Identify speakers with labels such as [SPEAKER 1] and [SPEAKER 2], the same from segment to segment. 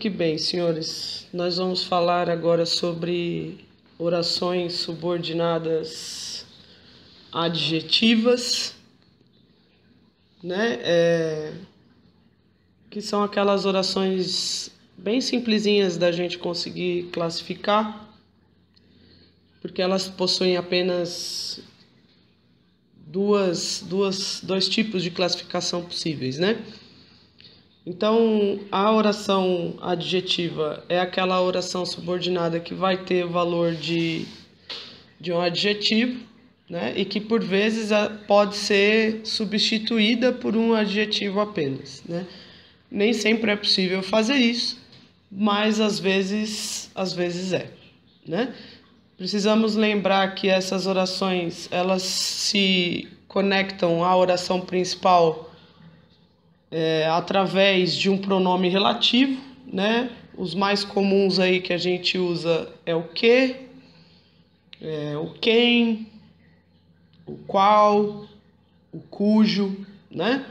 [SPEAKER 1] Que bem, senhores. Nós vamos falar agora sobre orações subordinadas adjetivas, né? Que são aquelas orações bem simplesinhas da gente conseguir classificar, porque elas possuem apenas dois tipos de classificação possíveis, né? Então, a oração adjetiva é aquela oração subordinada que vai ter o valor de um adjetivo, né? E que, por vezes, pode ser substituída por um adjetivo apenas, né? Nem sempre é possível fazer isso, mas às vezes é, né? Precisamos lembrar que essas orações, elas se conectam à oração principal através de um pronome relativo, né? Os mais comuns aí que a gente usa é o que, o quem, o qual, o cujo, né?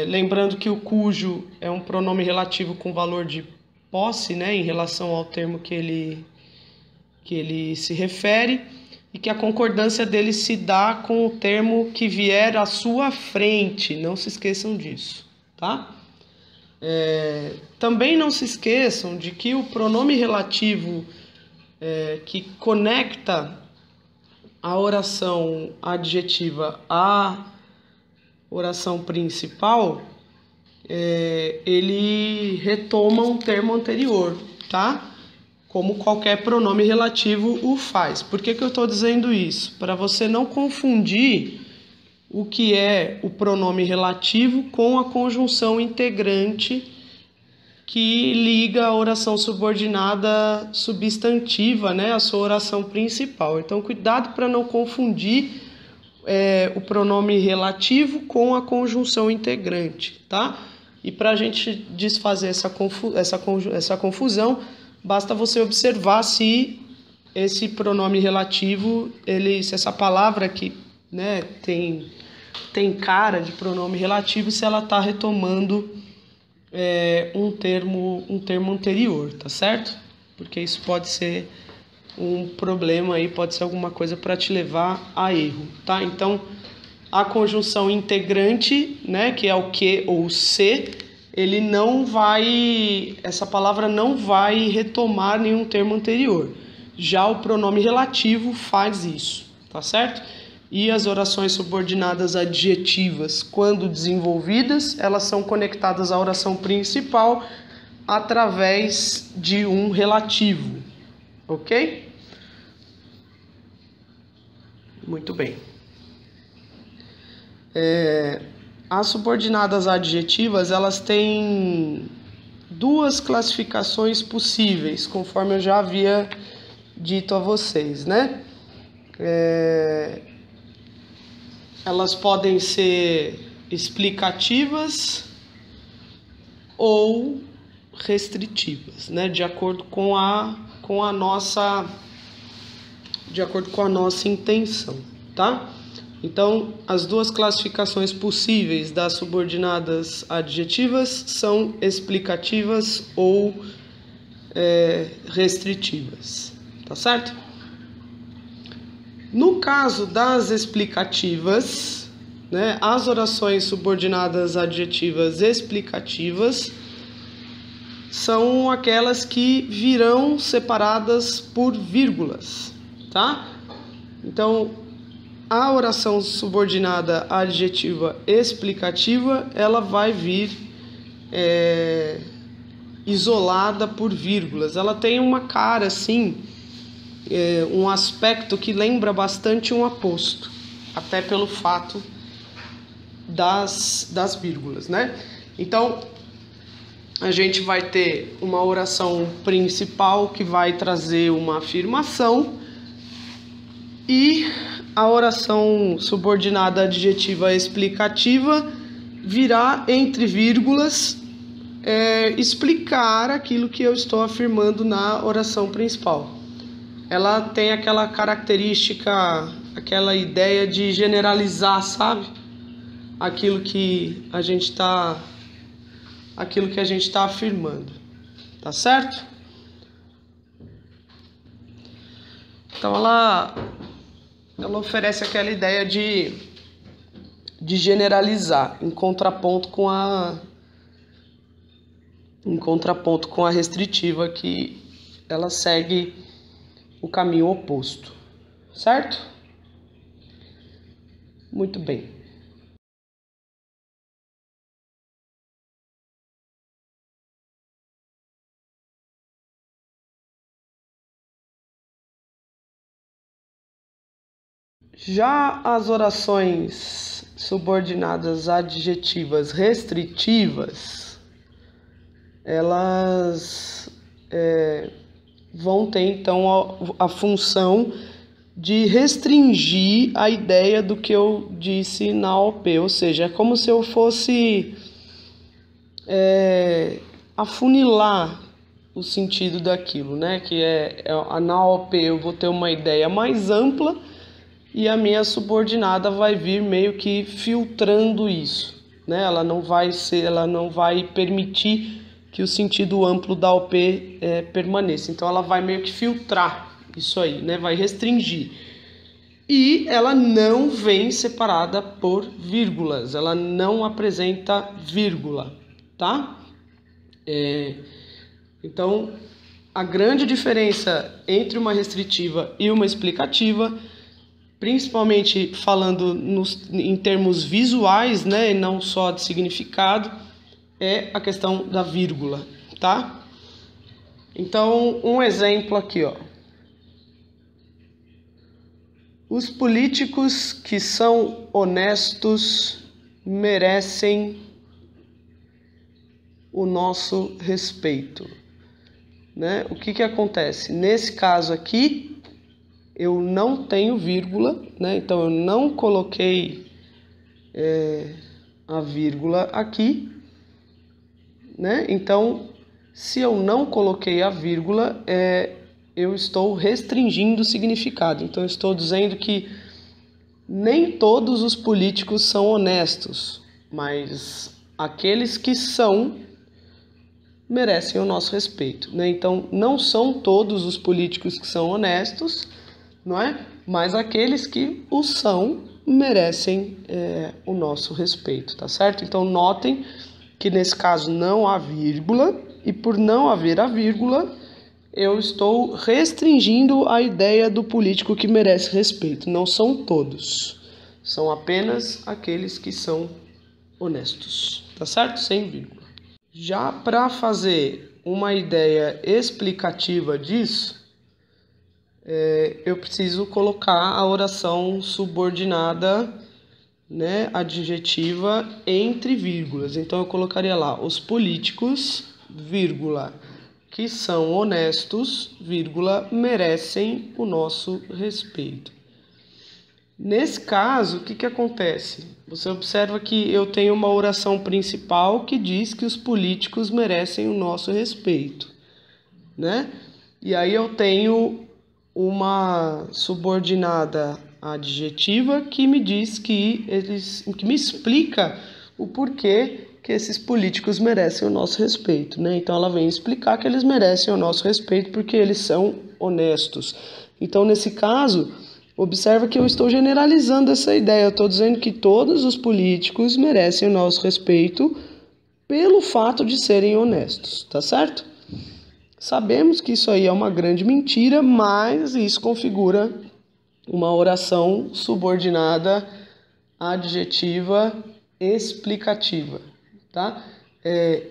[SPEAKER 1] Lembrando que o cujo é um pronome relativo com valor de posse, né? Em relação ao termo que ele se refere, e que a concordância dele se dá com o termo que vier à sua frente. Não se esqueçam disso, tá? Também não se esqueçam de que o pronome relativo que conecta a oração adjetiva à oração principal, ele retoma um termo anterior, tá? Como qualquer pronome relativo o faz. Por que eu estou dizendo isso? Para você não confundir o que é o pronome relativo com a conjunção integrante que liga a oração subordinada substantiva, né, a sua oração principal. Então, cuidado para não confundir o pronome relativo com a conjunção integrante, tá? E para a gente desfazer essa confusão, basta você observar se esse pronome relativo, se essa palavra aqui, né, tem cara de pronome relativo, se ela está retomando um termo anterior, tá certo? Porque isso pode ser um problema aí, pode ser alguma coisa para te levar a erro, tá? Então, a conjunção integrante, né, que é o que ou o se, essa palavra não vai retomar nenhum termo anterior. Já o pronome relativo faz isso, tá certo? E as orações subordinadas adjetivas, quando desenvolvidas, elas são conectadas à oração principal através de um relativo, ok? Muito bem. As subordinadas adjetivas, elas têm duas classificações possíveis, conforme eu já havia dito a vocês, né? Elas podem ser explicativas ou restritivas, né? De acordo com a nossa intenção, tá? Então, as duas classificações possíveis das subordinadas adjetivas são explicativas ou restritivas, tá certo? No caso das explicativas, né, as orações subordinadas adjetivas explicativas são aquelas que virão separadas por vírgulas, tá? Então, a oração subordinada adjetiva explicativa, ela vai vir isolada por vírgulas. Ela tem uma cara assim, um aspecto que lembra bastante um aposto, até pelo fato das vírgulas, né? Então, a gente vai ter uma oração principal que vai trazer uma afirmação, e a oração subordinada adjetiva explicativa virá entre vírgulas explicar aquilo que eu estou afirmando na oração principal. Ela tem aquela característica, aquela ideia de generalizar, sabe? Aquilo que a gente está afirmando. tá certo? Então ela oferece aquela ideia de generalizar em contraponto com a restritiva, que ela segue o caminho oposto, certo? Muito bem. Já as orações subordinadas adjetivas restritivas, elas vão ter então a função de restringir a ideia do que eu disse na OP, ou seja, é como se eu fosse afunilar o sentido daquilo, né? Que na OP eu vou ter uma ideia mais ampla e a minha subordinada vai vir meio que filtrando isso, né? Ela não vai permitir que o sentido amplo da OP permaneça. Então ela vai meio que filtrar isso aí, né? Vai restringir. E ela não vem separada por vírgulas, ela não apresenta vírgula, tá? Então, a grande diferença entre uma restritiva e uma explicativa, principalmente falando em termos visuais, né, e não só de significado, é a questão da vírgula, tá? Então, um exemplo aqui, ó. Os políticos que são honestos merecem o nosso respeito, né? O que acontece? Nesse caso aqui, eu não tenho vírgula, né? Então eu não coloquei a vírgula aqui, né? Então, se eu não coloquei a vírgula, eu estou restringindo o significado. Então eu estou dizendo que nem todos os políticos são honestos, mas aqueles que são merecem o nosso respeito, né? Então, não são todos os políticos que são honestos, não é? Mas aqueles que o são merecem o nosso respeito, tá certo? Então, notem que nesse caso não há vírgula, e por não haver a vírgula, eu estou restringindo a ideia do político que merece respeito. Não são todos, são apenas aqueles que são honestos, tá certo? Sem vírgula. Já para fazer uma ideia explicativa disso, eu preciso colocar a oração subordinada, né, adjetiva entre vírgulas. Então eu colocaria lá: os políticos, vírgula, que são honestos, vírgula, merecem o nosso respeito. Nesse caso, o que acontece? Você observa que eu tenho uma oração principal que diz que os políticos merecem o nosso respeito, né? E aí eu tenho uma subordinada adjetiva que me diz que me explica o porquê que esses políticos merecem o nosso respeito, né? Então ela vem explicar que eles merecem o nosso respeito porque eles são honestos. Então, nesse caso, observa que eu estou generalizando essa ideia. Eu estou dizendo que todos os políticos merecem o nosso respeito pelo fato de serem honestos, tá certo? Sabemos que isso aí é uma grande mentira, mas isso configura uma oração subordinada adjetiva explicativa, tá?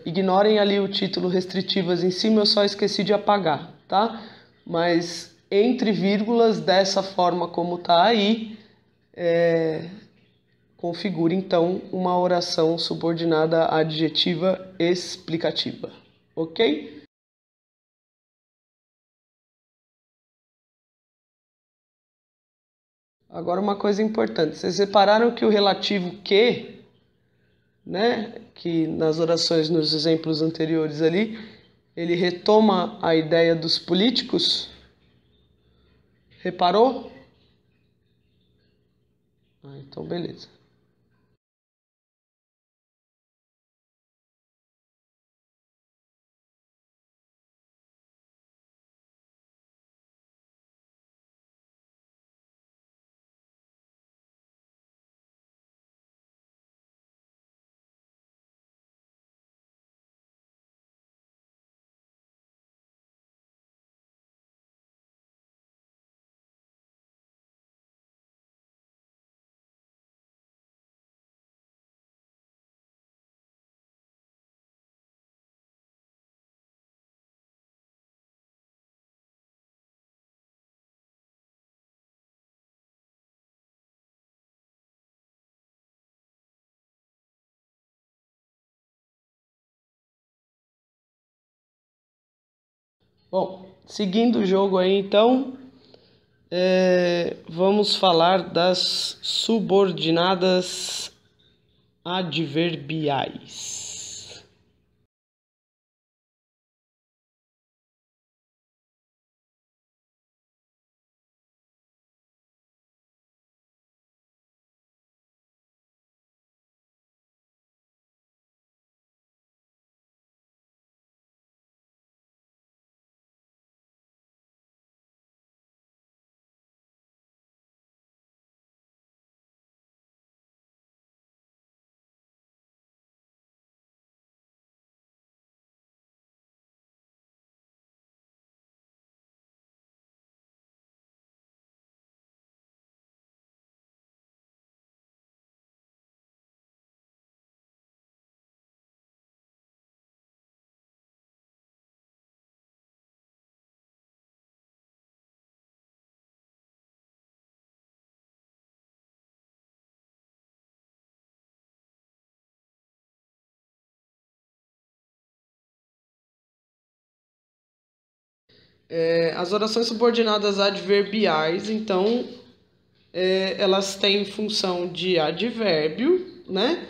[SPEAKER 1] Ignorem ali o título restritivas em cima, eu só esqueci de apagar, tá? Mas entre vírgulas, dessa forma como tá aí, configura então uma oração subordinada adjetiva explicativa, ok? Agora uma coisa importante, vocês repararam que o relativo que, né, que nas orações, nos exemplos anteriores ali, ele retoma a ideia dos políticos? Reparou? Então beleza. Bom, seguindo o jogo aí, então, vamos falar das subordinadas adverbiais. As orações subordinadas adverbiais, então, elas têm função de advérbio, né?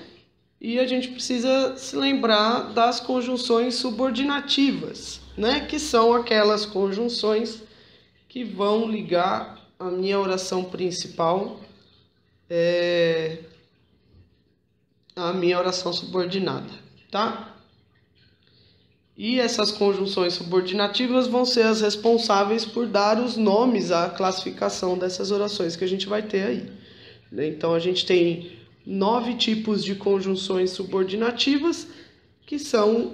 [SPEAKER 1] E a gente precisa se lembrar das conjunções subordinativas, né? Que são aquelas conjunções que vão ligar a minha oração principal à minha oração subordinada, tá? E essas conjunções subordinativas vão ser as responsáveis por dar os nomes à classificação dessas orações que a gente vai ter aí. Então, a gente tem 9 tipos de conjunções subordinativas, que são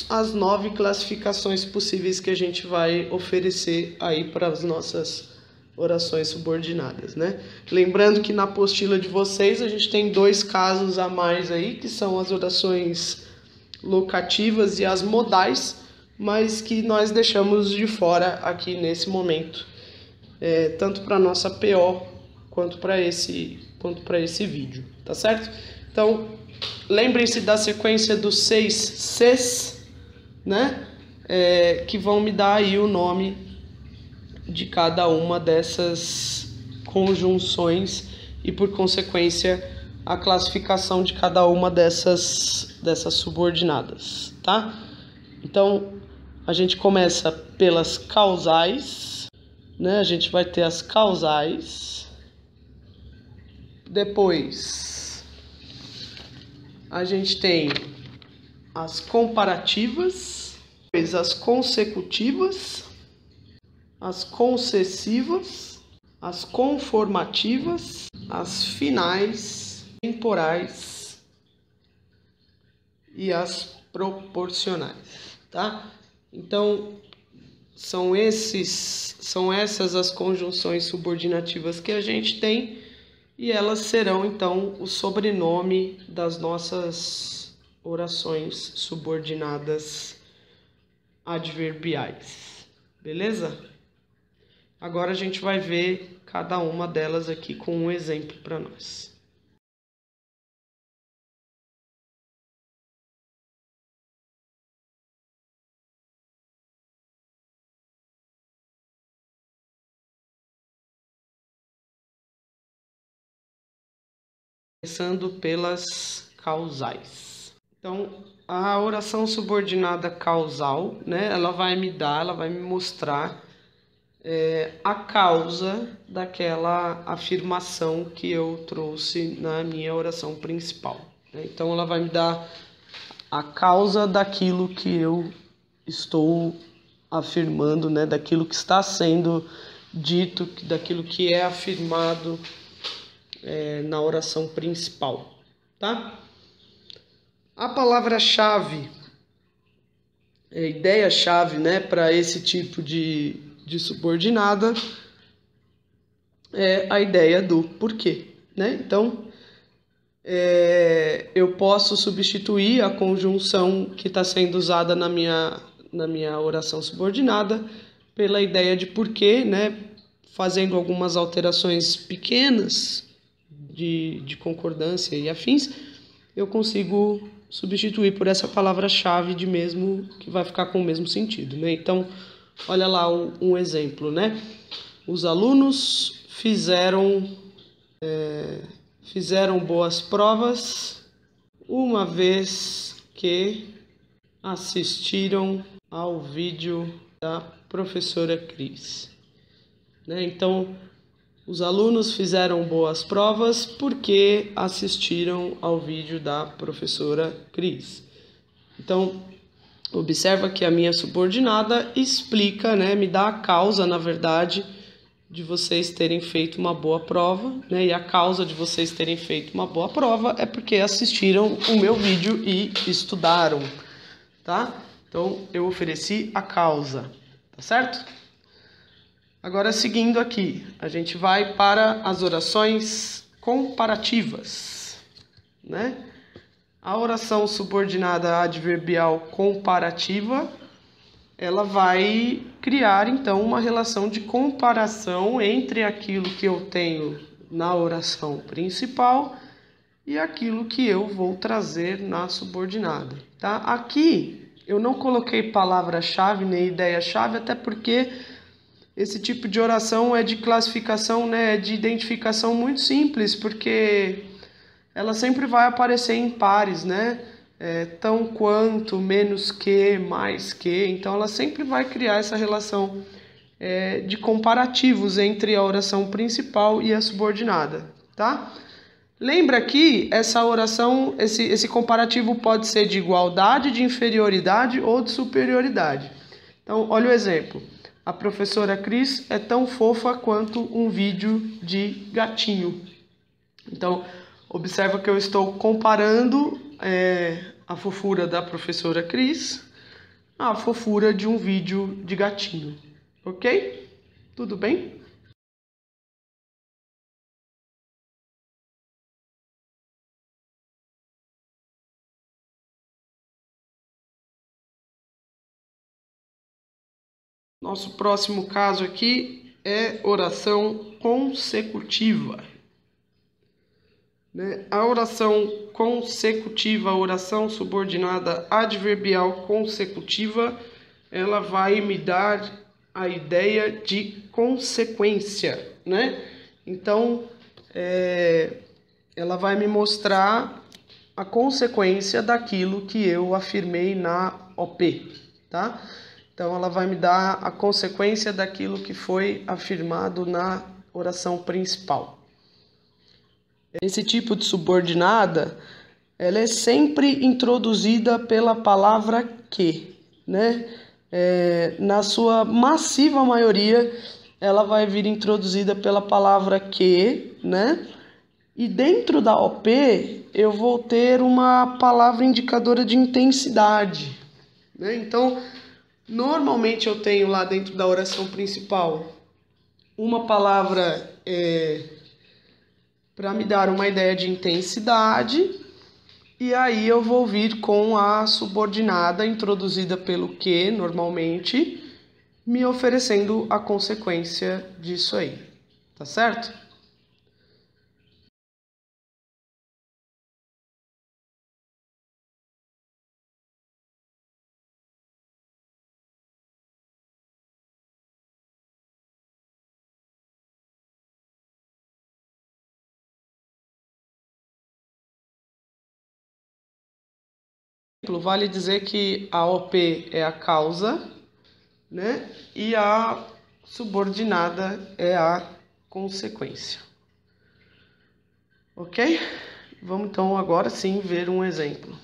[SPEAKER 1] as 9 classificações possíveis que a gente vai oferecer aí para as nossas orações subordinadas, né? Lembrando que na apostila de vocês a gente tem 2 casos a mais aí, que são as orações locativas e as modais, mas que nós deixamos de fora aqui nesse momento, tanto para a nossa PO quanto para esse vídeo, tá certo? Então, lembrem-se da sequência dos 6 Cs, né? Que vão me dar aí o nome de cada uma dessas conjunções e, por consequência, a classificação de cada uma dessas subordinadas, tá? Então, a gente começa pelas causais, né? A gente vai ter as causais. Depois, a gente tem as comparativas, depois as consecutivas, as concessivas, as conformativas, as finais, temporais e as proporcionais, tá? Então, são essas as conjunções subordinativas que a gente tem, e elas serão, então, o sobrenome das nossas orações subordinadas adverbiais. Beleza? Agora a gente vai ver cada uma delas aqui com um exemplo para nós. Começando pelas causais. Então, a oração subordinada causal, né, ela vai me mostrar a causa daquela afirmação que eu trouxe na minha oração principal, né? Então, ela vai me dar a causa daquilo que eu estou afirmando, né, daquilo que está sendo dito, daquilo que é afirmado na oração principal, tá? A palavra-chave, ideia-chave, né, para esse tipo de subordinada é a ideia do porquê, né? Então, eu posso substituir a conjunção que está sendo usada na minha oração subordinada pela ideia de porquê, né? Fazendo algumas alterações pequenas de concordância e afins, eu consigo substituir por essa palavra-chave de mesmo, que vai ficar com o mesmo sentido, né? Então, olha lá um exemplo, né? Os alunos fizeram boas provas uma vez que assistiram ao vídeo da professora Cris. Né? Então, os alunos fizeram boas provas porque assistiram ao vídeo da professora Cris. Então, observa que a minha subordinada explica, né, me dá a causa, na verdade, de vocês terem feito uma boa prova, né? E a causa de vocês terem feito uma boa prova é porque assistiram o meu vídeo e estudaram, tá? Então, eu ofereci a causa, tá certo? Agora, seguindo aqui, a gente vai para as orações comparativas, né? A oração subordinada adverbial comparativa, ela vai criar, então, uma relação de comparação entre aquilo que eu tenho na oração principal e aquilo que eu vou trazer na subordinada, tá? Aqui, eu não coloquei palavra-chave nem ideia-chave, até porque esse tipo de oração é de classificação, né, de identificação muito simples, porque ela sempre vai aparecer em pares, né? Tão quanto, menos que, mais que. Então, ela sempre vai criar essa relação de comparativos entre a oração principal e a subordinada, tá? Lembra que essa oração, esse comparativo pode ser de igualdade, de inferioridade ou de superioridade. Então, olha o exemplo. A professora Cris é tão fofa quanto um vídeo de gatinho. Então, observa que eu estou comparando a fofura da professora Cris à fofura de um vídeo de gatinho. Ok? Tudo bem? Nosso próximo caso aqui é oração consecutiva. Né? A oração consecutiva, a oração subordinada adverbial consecutiva, ela vai me dar a ideia de consequência, né? Então, ela vai me mostrar a consequência daquilo que eu afirmei na OP, tá? Então, ela vai me dar a consequência daquilo que foi afirmado na oração principal. Esse tipo de subordinada, ela é sempre introduzida pela palavra que, né? Na sua massiva maioria, ela vai vir introduzida pela palavra que, né? E dentro da OP, eu vou ter uma palavra indicadora de intensidade, né? Então, normalmente eu tenho lá dentro da oração principal uma palavra para me dar uma ideia de intensidade, e aí eu vou vir com a subordinada introduzida pelo que, normalmente, me oferecendo a consequência disso aí, tá certo? Vale dizer que a OP é a causa, né? E a subordinada é a consequência. Ok? Vamos então agora sim ver um exemplo.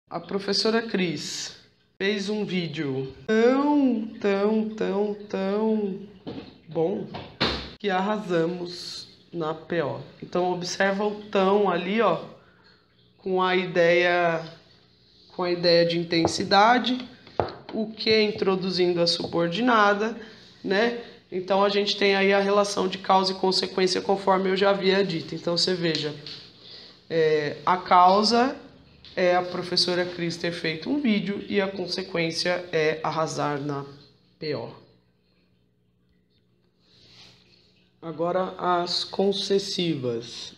[SPEAKER 1] A professora Cris fez um vídeo tão bom que arrasamos na PO. Então observa o tão ali, ó, com a ideia de intensidade, o que introduzindo a subordinada, né? Então a gente tem aí a relação de causa e consequência conforme eu já havia dito. Então você veja, a causa é a professora Cris ter feito um vídeo e a consequência é arrasar na PO. Agora as concessivas.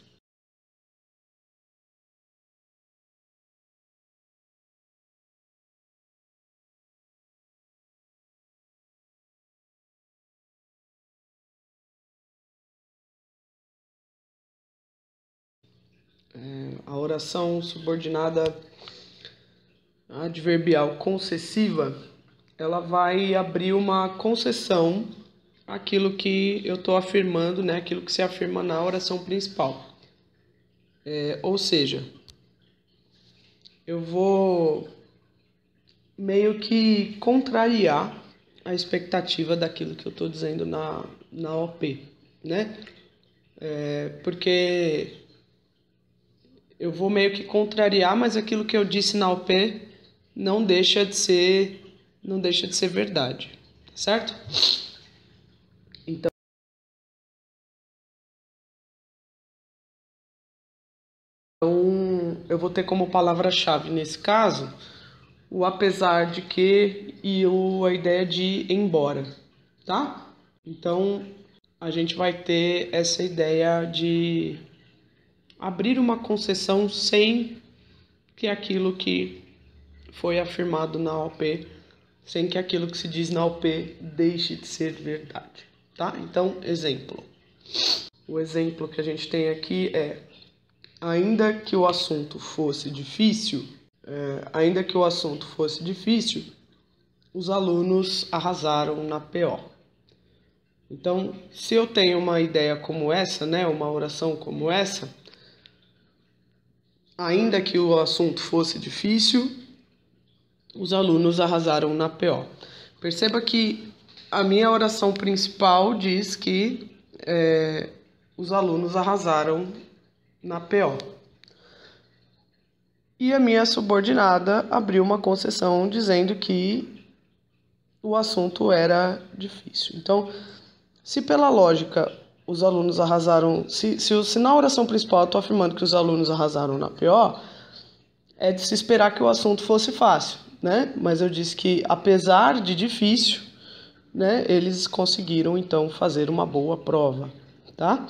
[SPEAKER 1] A oração subordinada adverbial concessiva, ela vai abrir uma concessão àquilo que eu estou afirmando, né? Aquilo que se afirma na oração principal. Ou seja, eu vou meio que contrariar a expectativa daquilo que eu estou dizendo na OP, né? Porque eu vou meio que contrariar, mas aquilo que eu disse na OP não deixa de ser verdade, certo? Então, eu vou ter como palavra-chave nesse caso o apesar de que e a ideia de ir embora, tá? Então, a gente vai ter essa ideia de abrir uma concessão sem que aquilo que foi afirmado na OP, sem que aquilo que se diz na OP deixe de ser verdade, tá? Então, exemplo. O exemplo que a gente tem aqui é: ainda que o assunto fosse difícil, os alunos arrasaram na PO. Então, se eu tenho uma ideia como essa, né, uma oração como essa, ainda que o assunto fosse difícil, os alunos arrasaram na PO. Perceba que a minha oração principal diz que os alunos arrasaram na PO. E a minha subordinada abriu uma concessão dizendo que o assunto era difícil. Então, se pela lógica os alunos arrasaram... Se na oração principal eu estou afirmando que os alunos arrasaram na PO, é de se esperar que o assunto fosse fácil, né? Mas eu disse que, apesar de difícil, né, eles conseguiram, então, fazer uma boa prova, tá?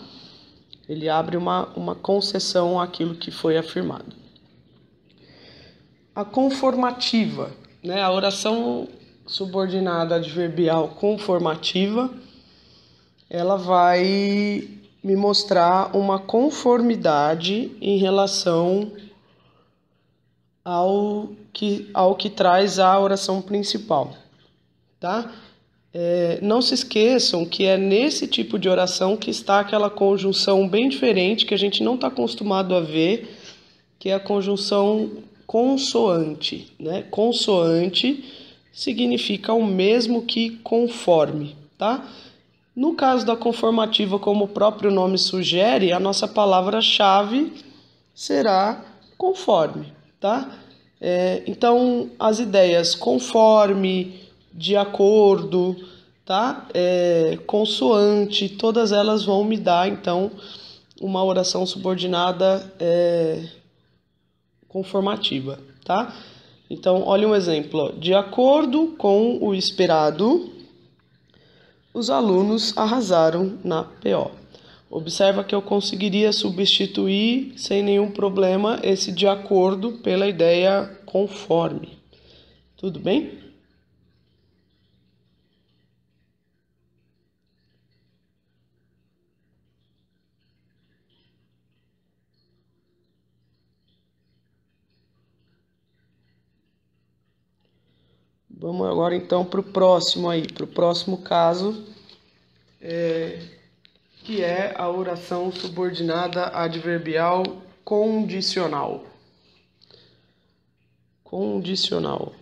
[SPEAKER 1] Ele abre uma concessão àquilo que foi afirmado. A conformativa, né? A oração subordinada adverbial conformativa, ela vai me mostrar uma conformidade em relação ao que traz a oração principal, tá? Não se esqueçam que é nesse tipo de oração que está aquela conjunção bem diferente que a gente não está acostumado a ver, que é a conjunção consoante, né? Consoante significa o mesmo que conforme, tá? No caso da conformativa, como o próprio nome sugere, a nossa palavra-chave será conforme, tá? Então, as ideias conforme, de acordo, tá? Consoante, todas elas vão me dar, então, uma oração subordinada conformativa, tá? Então, olha um exemplo. Ó. De acordo com o esperado, os alunos arrasaram na PO. Observa que eu conseguiria substituir sem nenhum problema esse de acordo pela ideia conforme. Tudo bem? Vamos agora então para o próximo caso, que é a oração subordinada adverbial condicional. Condicional.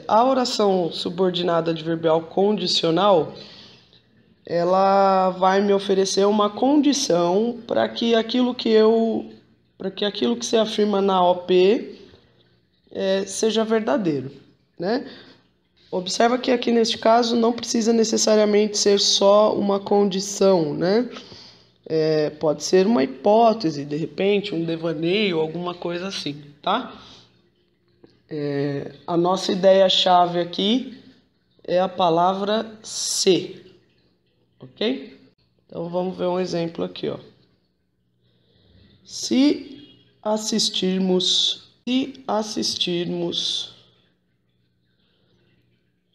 [SPEAKER 1] A oração subordinada adverbial condicional, ela vai me oferecer uma condição para que aquilo que se afirma na OP seja verdadeiro, né? Observa que aqui neste caso não precisa necessariamente ser só uma condição, né? Pode ser uma hipótese, de repente, um devaneio, alguma coisa assim, tá? A nossa ideia-chave aqui é a palavra se, ok? Então vamos ver um exemplo aqui, ó. Se assistirmos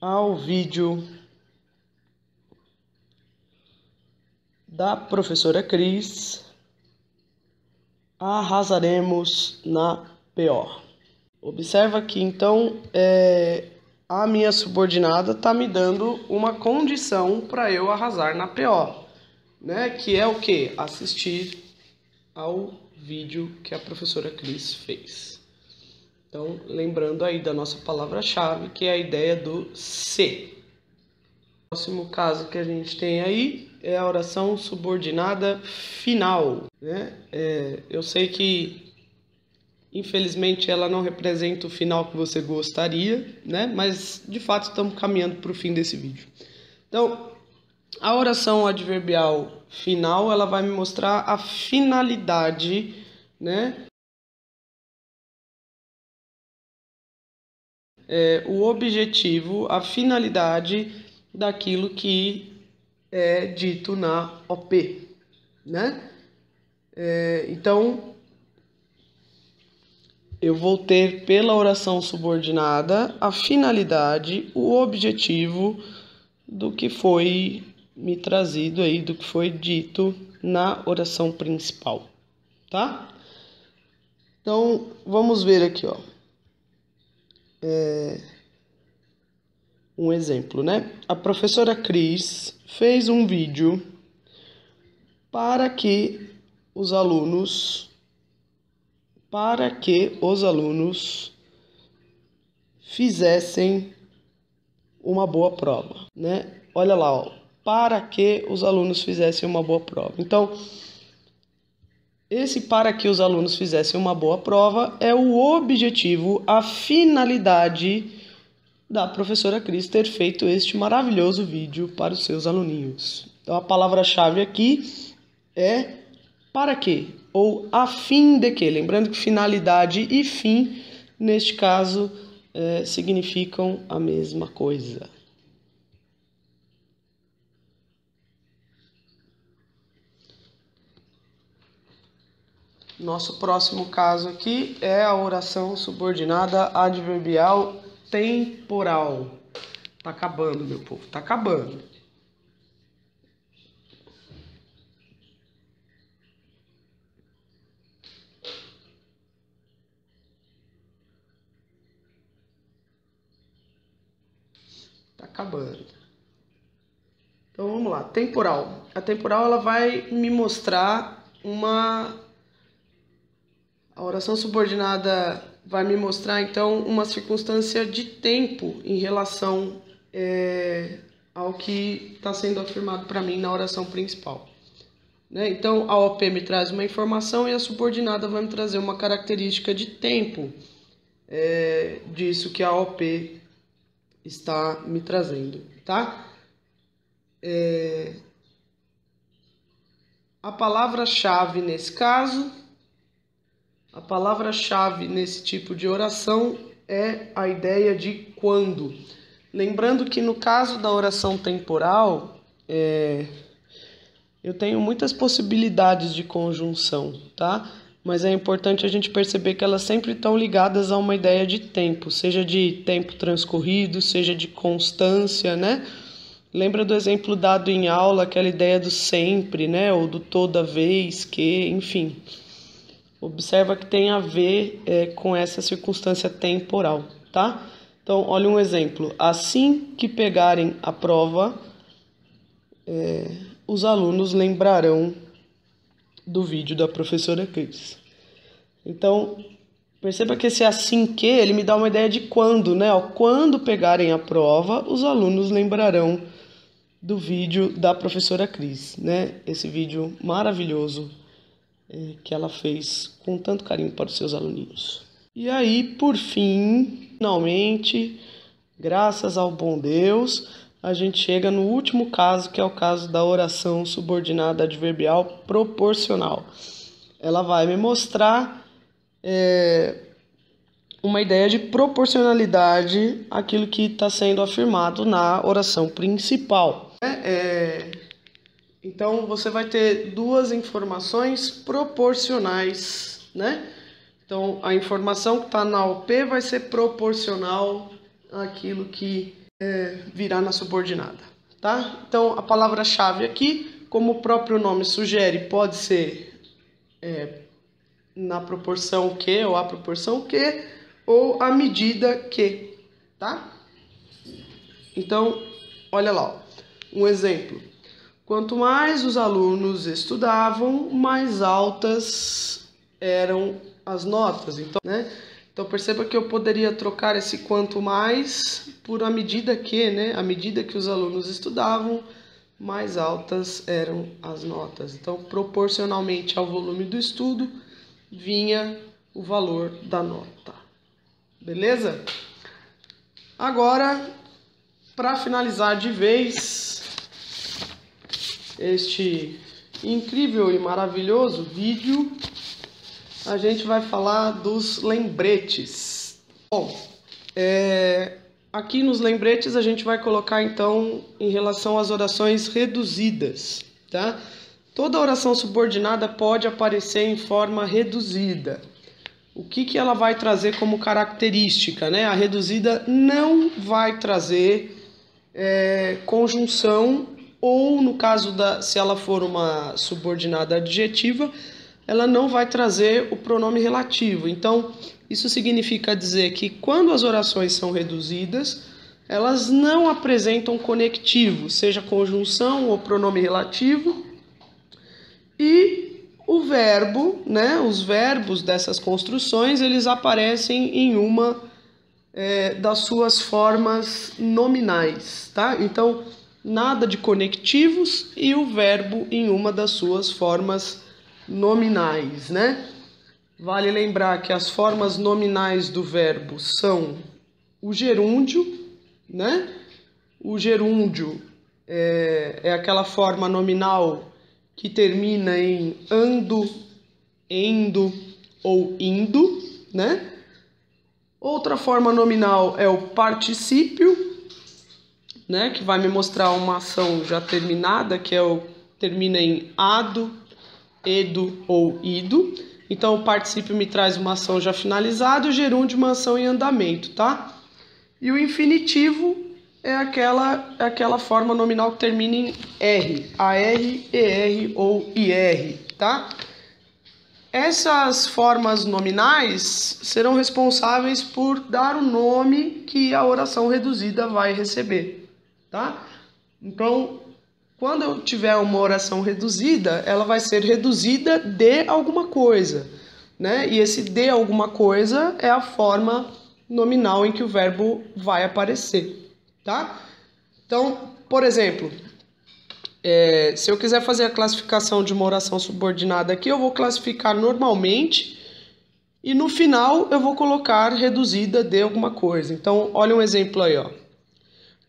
[SPEAKER 1] ao vídeo da professora Cris, arrasaremos na PO. Observa que então a minha subordinada está me dando uma condição para eu arrasar na PO, né? Que é o quê? Assistir ao vídeo que a professora Cris fez. Então, lembrando aí da nossa palavra-chave, que é a ideia do se. O próximo caso que a gente tem aí é a oração subordinada final, né? Eu sei que, infelizmente, ela não representa o final que você gostaria, né? Mas, de fato, estamos caminhando para o fim desse vídeo. Então, a oração adverbial final, ela vai me mostrar a finalidade, né? O objetivo, a finalidade daquilo que é dito na OP, né? Então, eu vou ter pela oração subordinada a finalidade, o objetivo do que foi me trazido aí, do que foi dito na oração principal, tá? Então, vamos ver aqui, ó. Um exemplo, né? A professora Cris fez um vídeo para que os alunos fizessem uma boa prova, né? Olha lá, ó, para que os alunos fizessem uma boa prova. Então, esse para que os alunos fizessem uma boa prova é o objetivo, a finalidade da professora Cris ter feito este maravilhoso vídeo para os seus aluninhos. Então, a palavra-chave aqui é para quê? Ou a fim de quê? Lembrando que finalidade e fim, neste caso, significam a mesma coisa. Nosso próximo caso aqui é a oração subordinada adverbial temporal. Tá acabando, meu povo, tá acabando. Tá acabando. Então vamos lá, temporal. A temporal ela vai me mostrar a oração subordinada vai me mostrar, então, uma circunstância de tempo em relação ao que está sendo afirmado para mim na oração principal, né? Então, a OP me traz uma informação e a subordinada vai me trazer uma característica de tempo disso que a OP está me trazendo, tá? A palavra-chave nesse caso... A palavra-chave nesse tipo de oração é a ideia de quando. Lembrando que no caso da oração temporal, eu tenho muitas possibilidades de conjunção, tá? Mas é importante a gente perceber que elas sempre estão ligadas a uma ideia de tempo, seja de tempo transcorrido, seja de constância, né? Lembra do exemplo dado em aula, aquela ideia do sempre, né? Ou do toda vez que, enfim... Observa que tem a ver com essa circunstância temporal, tá? Então, olha um exemplo. Assim que pegarem a prova, os alunos lembrarão do vídeo da professora Cris. Então, perceba que esse assim que, ele me dá uma ideia de quando, né? Quando pegarem a prova, os alunos lembrarão do vídeo da professora Cris, né? Esse vídeo maravilhoso que ela fez com tanto carinho para os seus aluninhos. E aí, por fim, finalmente, graças ao bom Deus, a gente chega no último caso, que é o caso da oração subordinada adverbial proporcional. Ela vai me mostrar uma ideia de proporcionalidade àquilo que está sendo afirmado na oração principal. Então, você vai ter duas informações proporcionais, né? Então, a informação que está na OP vai ser proporcional àquilo que virá na subordinada, tá? Então, a palavra-chave aqui, como o próprio nome sugere, pode ser na proporção que ou a proporção que ou a medida que, tá? Então, olha lá, ó, um exemplo. Quanto mais os alunos estudavam, mais altas eram as notas. Então, né? Então perceba que eu poderia trocar esse quanto mais por a medida que, né? À medida que os alunos estudavam, mais altas eram as notas. Então, proporcionalmente ao volume do estudo, vinha o valor da nota. Beleza? Agora, para finalizar de vez este incrível e maravilhoso vídeo, a gente vai falar dos lembretes. Bom, aqui nos lembretes a gente vai colocar então em relação às orações reduzidas, tá? Toda oração subordinada pode aparecer em forma reduzida. O que ela vai trazer como característica, né? A reduzida não vai trazer conjunção, ou no caso se ela for uma subordinada adjetiva, ela não vai trazer o pronome relativo. Então, isso significa dizer que quando as orações são reduzidas, elas não apresentam conectivo, seja conjunção ou pronome relativo, e o verbo, né, os verbos dessas construções, eles aparecem em uma das suas formas nominais, tá? Então, nada de conectivos e o verbo em uma das suas formas nominais, né? Vale lembrar que as formas nominais do verbo são o gerúndio, né? O gerúndio é aquela forma nominal que termina em ando, endo ou indo, né? Outra forma nominal é o particípio, né? Que vai me mostrar uma ação já terminada, que termina em ado, edo ou ido. Então, o particípio me traz uma ação já finalizada e o gerúndio uma ação em andamento, tá? E o infinitivo é aquela forma nominal que termina em R, AR, ER ou IR, tá? Essas formas nominais serão responsáveis por dar o nome que a oração reduzida vai receber, tá? Então, quando eu tiver uma oração reduzida, ela vai ser reduzida de alguma coisa, né? E esse de alguma coisa é a forma nominal em que o verbo vai aparecer, tá? Então, por exemplo, se eu quiser fazer a classificação de uma oração subordinada aqui, eu vou classificar normalmente e no final eu vou colocar reduzida de alguma coisa. Então, olha um exemplo aí, ó.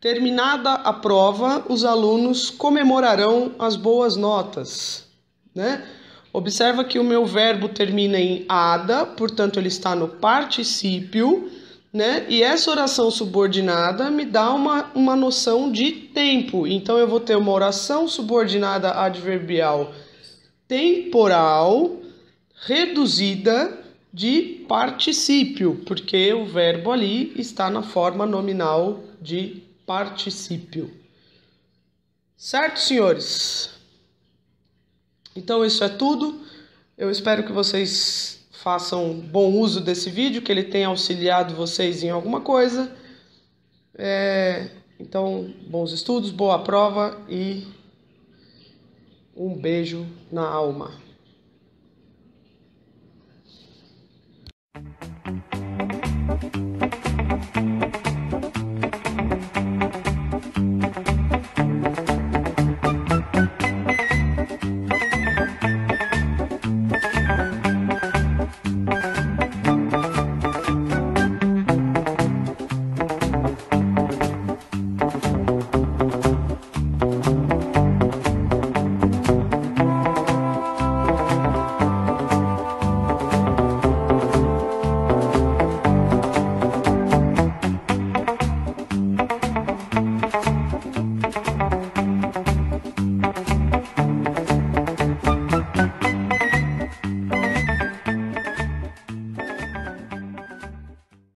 [SPEAKER 1] Terminada a prova, os alunos comemorarão as boas notas, né? Observa que o meu verbo termina em ada, portanto ele está no particípio, né? E essa oração subordinada me dá uma noção de tempo. Então eu vou ter uma oração subordinada adverbial temporal reduzida de particípio, porque o verbo ali está na forma nominal de particípio. Certo, senhores? Então isso é tudo. Eu espero que vocês façam bom uso desse vídeo, que ele tenha auxiliado vocês em alguma coisa. Então, bons estudos, boa prova e um beijo na alma.